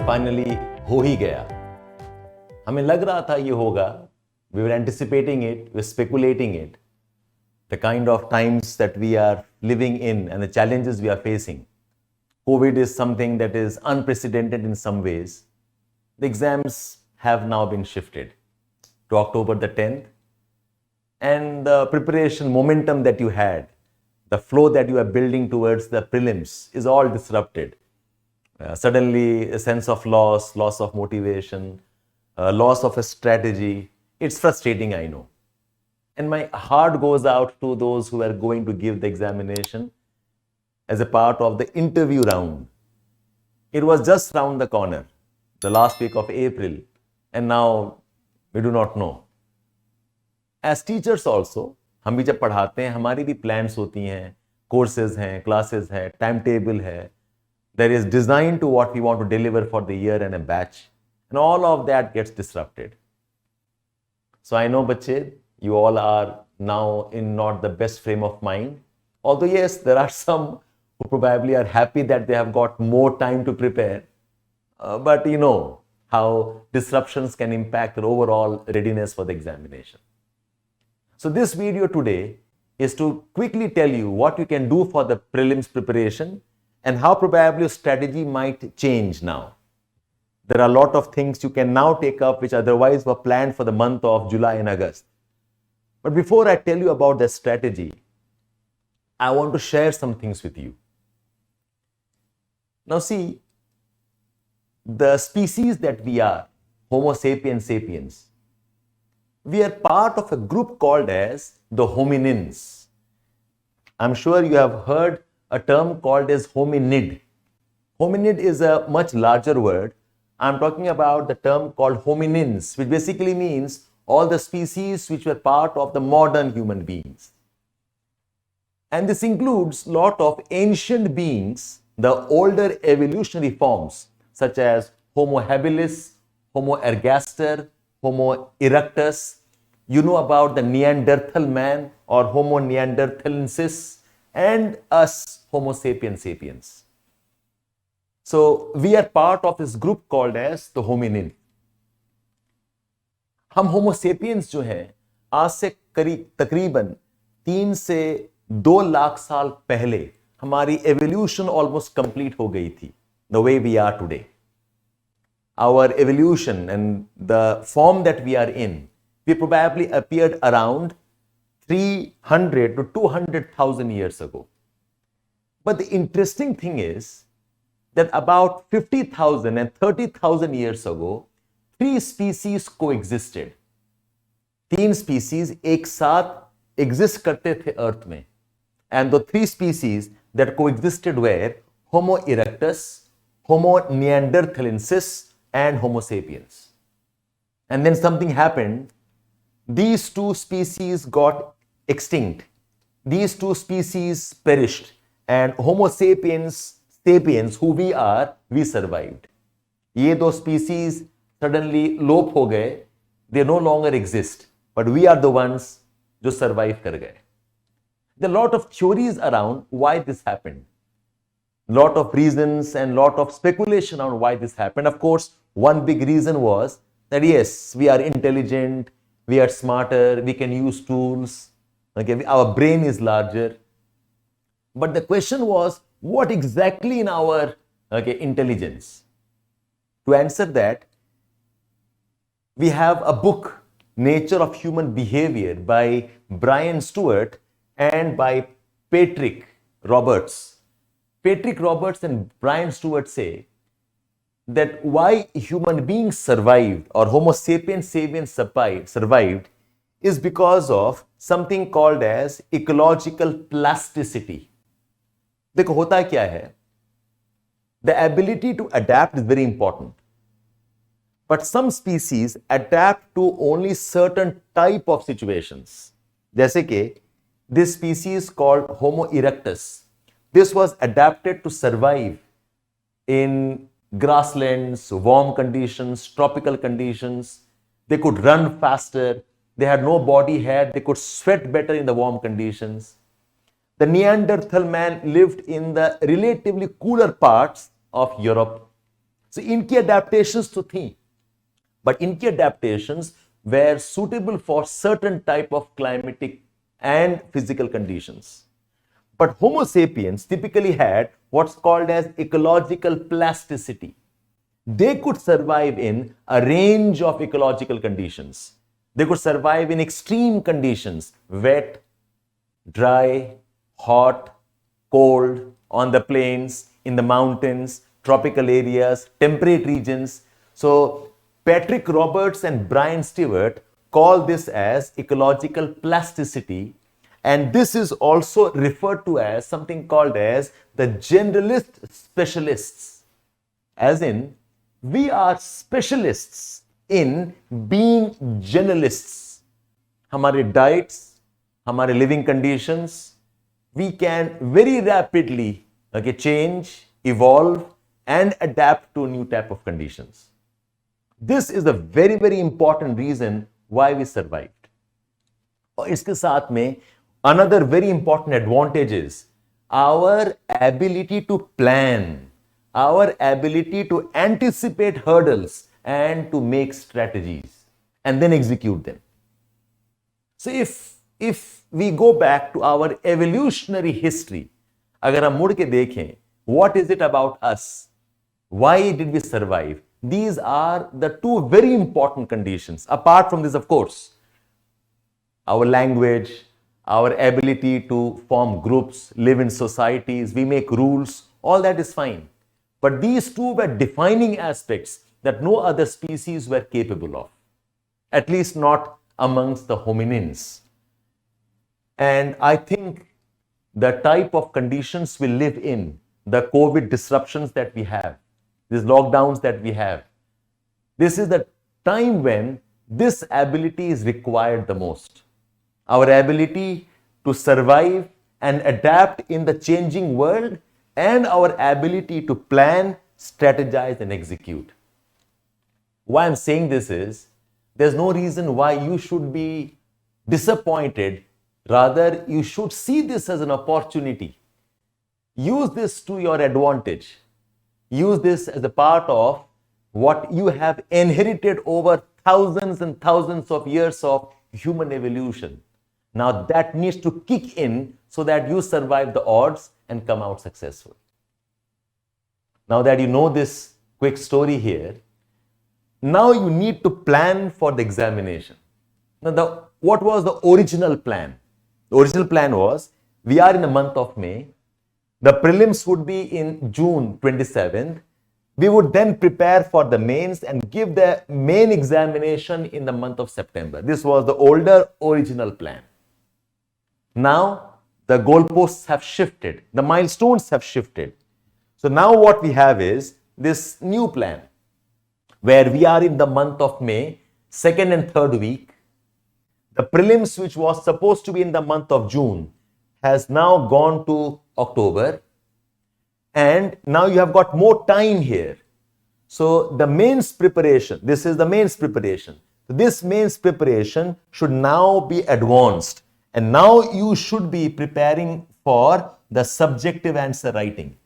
Finally हो ही गया। हमें लग रहा था ये होगा, we were anticipating it, we speculating it, the kind of times that we are living in and the challenges we are facing. COVID is something that is unprecedented in some ways. The exams have now been shifted to October the 10th, and the preparation momentum that you had, the flow that you are building towards the prelims is all disrupted. Suddenly, a sense of loss of motivation, loss of a strategy. It's frustrating, I know. And my heart goes out to those who are going to give the examination as a part of the interview round. It was just round the corner, the last week of April, and now we do not know. As teachers also, हम भी जब पढ़ाते हैं हमारी भी plans होती हैं, courses हैं, classes हैं, timetable है. There is design to what we want to deliver for the year and a batch, and all of that gets disrupted. So I know, बच्चे, you all are now in not the best frame of mind. Although yes, there are some who probably are happy that they have got more time to prepare. But you know how disruptions can impact their overall readiness for the examination. So this video today is to quickly tell you what you can do for the prelims preparation and how probably your strategy might change now. There are a lot of things you can now take up which otherwise were planned for the month of July and August. But before I tell you about the strategy, I want to share some things with you. Now see, the species that we are, Homo sapiens sapiens, we are part of a group called as the hominins. I'm sure you have heard a term called as hominid. Hominid is a much larger word. I'm talking about the term called hominins, which basically means all the species which were part of the modern human beings. And this includes a lot of ancient beings, the older evolutionary forms such as Homo habilis, Homo ergaster, Homo erectus. You know about the Neanderthal man or Homo neanderthalensis, and us, Homo sapiens sapiens. So we are part of this group called as the hominin. हम होमो sapiens जो हैं आज से तकरीबन 3 से 2 लाख साल पहले हमारी एवोल्यूशन ऑलमोस्ट कंप्लीट हो गई थी, the way we are today. Our evolution and the form that we are in, we probably appeared around 300 to 200,000 years ago. But the interesting thing is that about 50,000 and 30,000 years ago, 3 species coexisted. 3 species एक साथ exist करते थे अर्थ में. And the 3 species that coexisted were Homo erectus, Homo neanderthalensis, and Homo sapiens. And then something happened. These 2 species got extinct. These 2 species perished. And Homo sapiens, who we are, we survived. ये 2 species suddenly लोप हो गए. They no longer exist. But we are the ones जो survive कर गए. There are a lot of theories around why this happened. Lot of reasons and lot of speculation on why this happened. Of course, one big reason was that yes, we are intelligent, we are smarter, we can use tools, okay, our brain is larger. But the question was, what exactly in our intelligence? To answer that, we have a book, Nature of Human Behavior, by Brian Stewart and by Patrick Roberts. Patrick Roberts and Brian Stewart say that why human beings survived or Homo sapiens sapiens survived is because of something called as ecological plasticity. देखो होता क्या है? The ability to adapt is very important. But some species adapt to only certain type of situations. जैसे कि this species called Homo erectus. This was adapted to survive in grasslands, warm conditions, tropical conditions. They could run faster. They had no body hair. They could sweat better in the warm conditions. The Neanderthal man lived in the relatively cooler parts of Europe. So इनकी adaptations तो थी, but इनकी adaptations were suitable for certain type of climatic and physical conditions. But Homo sapiens typically had what's called as ecological plasticity. They could survive in a range of ecological conditions. They could survive in extreme conditions, wet, dry, hot, cold, on the plains, in the mountains, tropical areas, temperate regions. So Patrick Roberts and Brian Stewart call this as ecological plasticity, and this is also referred to as something called as the generalist specialists, as in we are specialists in being generalists. हमारे diets, हमारे living conditions, we can very rapidly change, evolve, and adapt to new type of conditions. This is a very, very important reason why we survived. और इसके साथ में another very important advantage is our ability to plan, our ability to anticipate hurdles and to make strategies and then execute them. So if we go back to our evolutionary history, अगर हम मुड़ के देखें, what is it about us? Why did we survive? These are the two very important conditions. Apart from this, of course, our language, our ability to form groups, live in societies, we make rules, all that is fine. But these two were defining aspects that no other species were capable of, at least not amongst the hominins. And I think the type of conditions we live in, the COVID disruptions that we have, these lockdowns that we have, this is the time when this ability is required the most. Our ability to survive and adapt in the changing world, and our ability to plan, strategize, and execute. Why I'm saying this is, there's no reason why you should be disappointed. Rather, you should see this as an opportunity. Use this to your advantage. Use this as a part of what you have inherited over thousands and thousands of years of human evolution. Now that needs to kick in so that you survive the odds and come out successful. Now that you know this quick story here, now you need to plan for the examination. Now, what was the original plan? The original plan was, we are in the month of May. The prelims would be in June 27th. We would then prepare for the mains and give the main examination in the month of September. This was the older original plan. Now, the goalposts have shifted. The milestones have shifted. So now what we have is this new plan, where we are in the month of May, second and third week. The prelims, which was supposed to be in the month of June, has now gone to October. And now you have got more time here. So the mains preparation, this is the mains preparation. This mains preparation should now be advanced. And now you should be preparing for the subjective answer writing.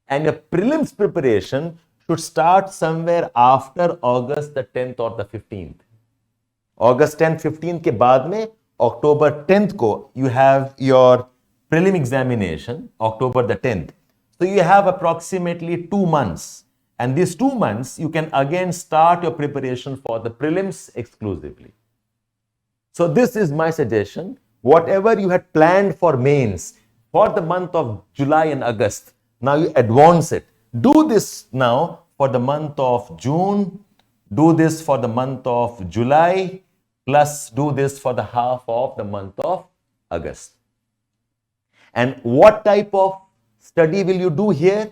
And your prelims preparation should start somewhere after August the 10th or the 15th. August 10th, 15th के बाद में October 10th को you have your prelim examination, October the 10th. So you have approximately 2 months. And these 2 months, you can again start your preparation for the prelims exclusively. So this is my suggestion. Whatever you had planned for mains for the month of July and August, now you advance it. Do this now for the month of June. Do this for the month of July. Plus do this for the half of the month of August. And what type of study will you do here?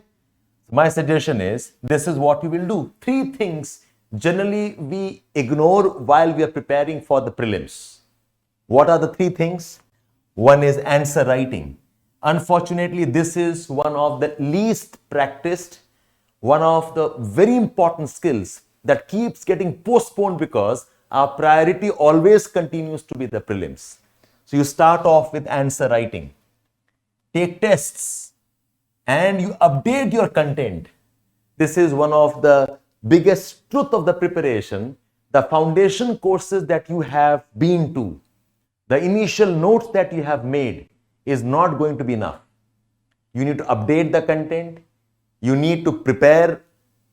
My suggestion is, this is what you will do. 3 things generally we ignore while we are preparing for the prelims. What are the 3 things? One is answer writing. Unfortunately, this is one of the least practiced, one of the very important skills that keeps getting postponed because our priority always continues to be the prelims. So you start off with answer writing. Take tests and you update your content. This is one of the biggest truth of the preparation. The foundation courses that you have been to, the initial notes that you have made is not going to be enough. You need to update the content. You need to prepare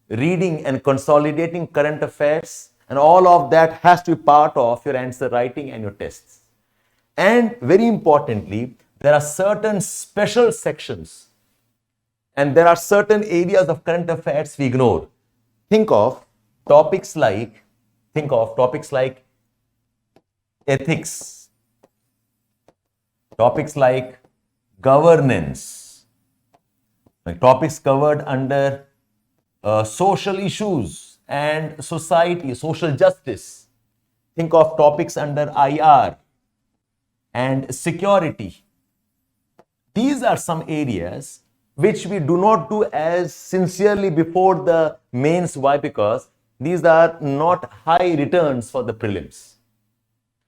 reading and consolidating current affairs, and all of that has to be part of your answer writing and your tests. And very importantly, there are certain special sections and there are certain areas of current affairs we ignore. Think of topics like ethics, topics like governance, like topics covered under social issues and society, social justice. Think of topics under IR and security. These are some areas which we do not do as sincerely before the mains. Why? Because these are not high returns for the prelims.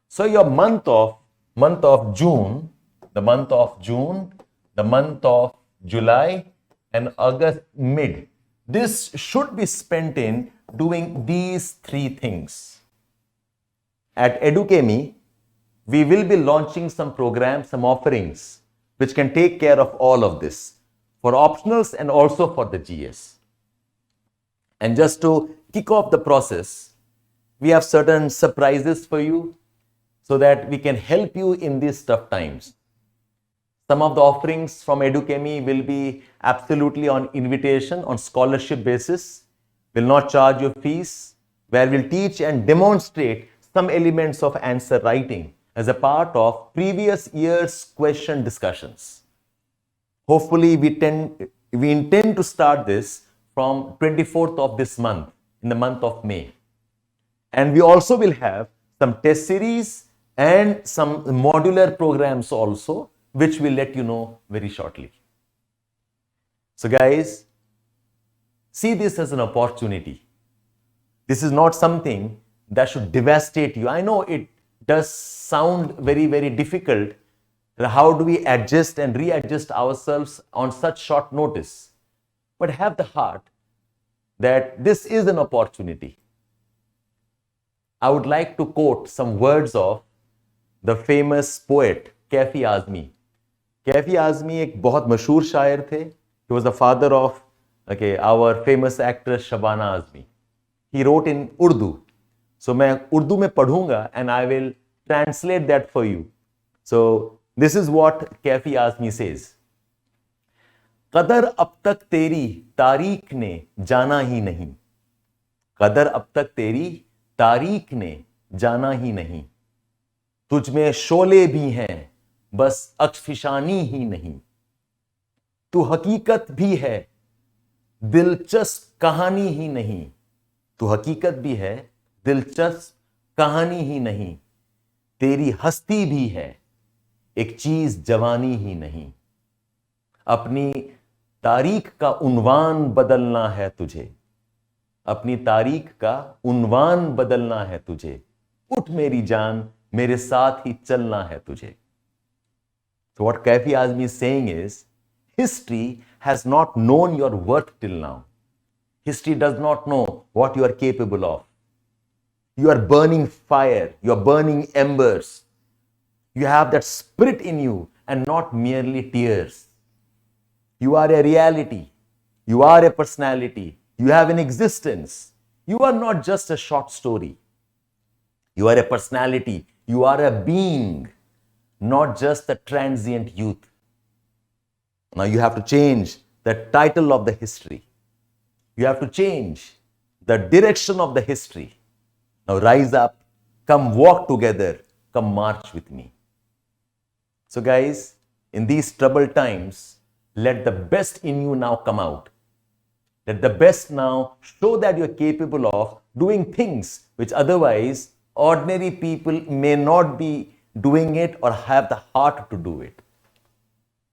So your month of June, the month of July and August mid, this should be spent in doing these three things. At Educami, we will be launching some programs, some offerings which can take care of all of this for optionals and also for the GS. And just to kick off the process, we have certain surprises for you so that we can help you in these tough times. Some of the offerings from Educami will be absolutely on invitation, on scholarship basis, will not charge you fees, where we'll teach and demonstrate some elements of answer writing as a part of previous year's question discussions. Hopefully, we intend to start this from 24th of this month, in the month of May. And we also will have some test series and some modular programs also, which we'll let you know very shortly. So guys, see this as an opportunity. This is not something that should devastate you. I know it does sound very, very difficult. How do we adjust and readjust ourselves on such short notice? But have the heart that this is an opportunity. I would like to quote some words of the famous poet Kaifi Azmi. Kaifi Azmi एक बहुत मशहूर शायर थे. He was the father of our famous actress Shabana Azmi. He wrote in Urdu. So मैं उर्दू में पढ़ूंगा and I will translate that for you. So this is what Kaifi Azmi says. कदर अब तक तेरी तारीख ने जाना ही नहीं. कदर अब तक तेरी तारीख ने जाना ही नहीं. तुझ में शोले भी हैं बस अक्सफिशानी ही नहीं. तू हकीकत भी है दिलचस्प कहानी ही नहीं. तू हकीकत भी है दिलचस्प कहानी ही नहीं. तेरी हस्ती भी है एक चीज जवानी ही नहीं. अपनी तारीख का उन्वान बदलना है तुझे. अपनी तारीख का उन्वान बदलना है तुझे. उठ मेरी जान मेरे साथ ही चलना है तुझे. So what Kaifi Azmi is saying is, history has not known your worth till now. History does not know what you are capable of. You are burning fire, you are burning embers. You have that spirit in you and not merely tears. You are a reality. You are a personality. You have an existence. You are not just a short story. You are a personality. You are a being, not just a transient youth. Now you have to change the title of the history. You have to change the direction of the history. Now rise up, come walk together, come march with me. So guys, in these troubled times, let the best in you now come out. Let the best now show that you're capable of doing things which otherwise ordinary people may not be doing it or have the heart to do it.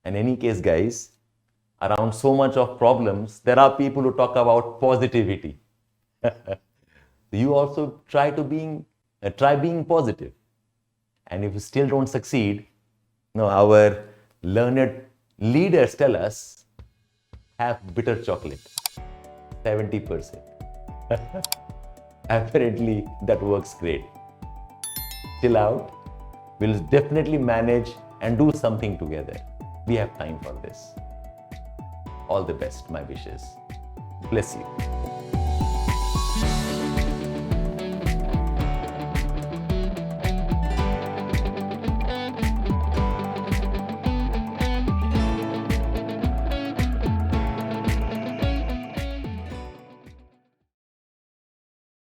In any case, guys, around so much of problems, there are people who talk about positivity. You also try being positive. And if you still don't succeed, our learned leaders tell us, have bitter chocolate. 70%. Apparently, that works great. Chill out. We'll definitely manage and do something together. We have time for this. All the best, my wishes. Bless you.